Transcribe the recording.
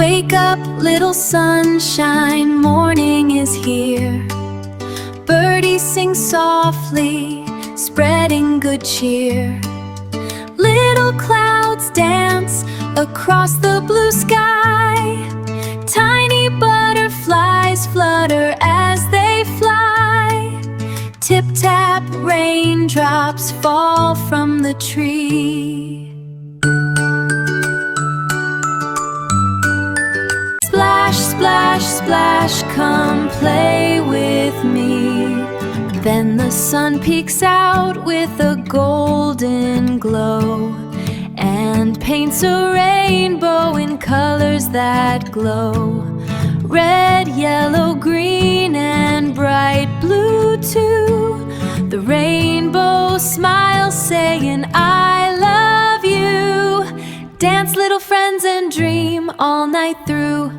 Wake up, little sunshine, morning is here. Birdies sing softly, spreading good cheer. Little clouds dance across the blue sky. Tiny butterflies flutter as they fly. Tip-tap, raindrops fall from the tree. Splash, splash, splash, come play with me. Then the sun peeks out with a golden glow and paints a rainbow in colors that glow. Red, yellow, green, and bright blue too. The rainbow smiles saying, I love you. Dance, little friends, and dream all night through.